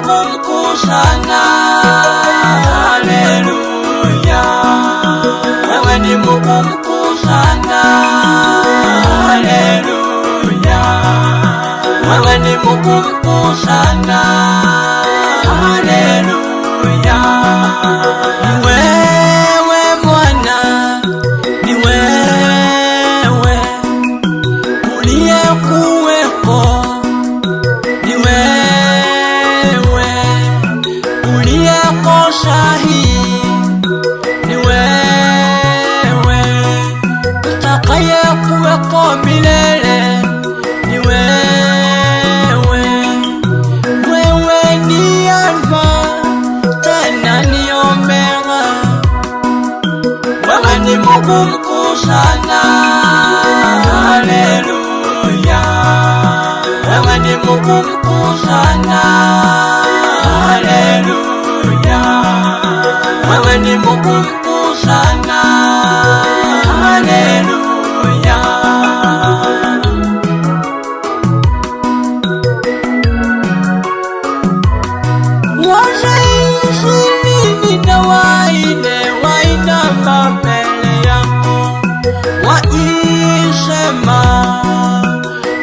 Mungu mkuu sana. Haleluya. Wewe ni Mungu mkuu sana. Haleluya. Wewe ni Mungu mkuu sana. Haleluya. Ni wewe Bwana, ni wewe uliyekuwepo, ni wewe uliyeko sahihi, ni wewe utakayekuwepo milele, ni wewe, wewe ni Alfa tena ni Omega. Wewe ni Mungu mkuu sana. Haleluya. Wewe ni Mungu mkuu sana. Haleluya. Wewe ni Mungu mkuu sana. Haleluya. Wazee na wainama mbele yako, waisema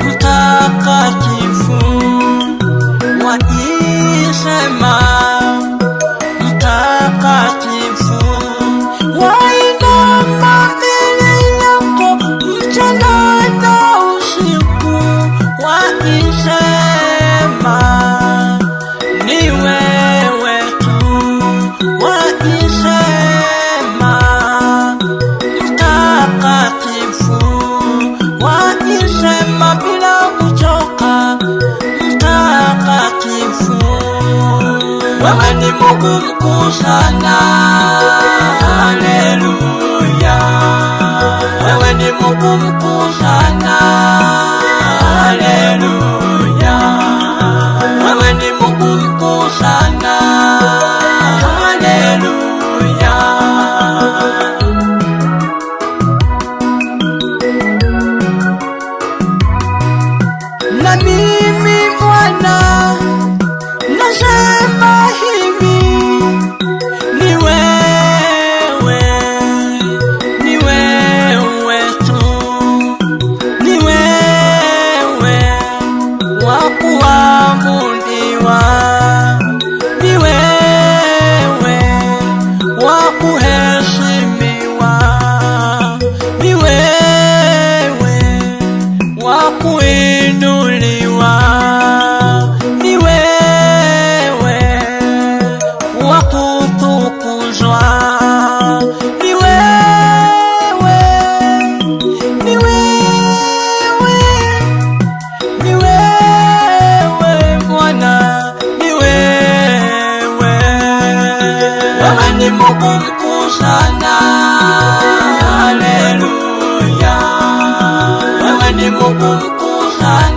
mtakatifu, waisema mtakatifu, wainama mbele yako mchana na usiku, waisema ni wewe tu, waisema mtakatifu, waisema bila kuchoka mtakatifu. Wewe ni Mungu mkuu sana. Haleluya. Wewe ni Mungu mkuu sana. Haleluya. Wewe ni Mungu mkuu sana. Haleluya. Na mimi Bwana nasema hivi, ni wewe, ni wewe tu, ni wewe wa kuabudiwa, ni wewe wa kuheshimiwa, ni wewe wa kuinuliwa, ni wewe wa kutukuzwa, ni wewe, ni wewe, ni wewe Bwana, ni wewe. Wewe ni Mungu mkuu sana. Haleluya. Wewe ni Mungu mkuu sana.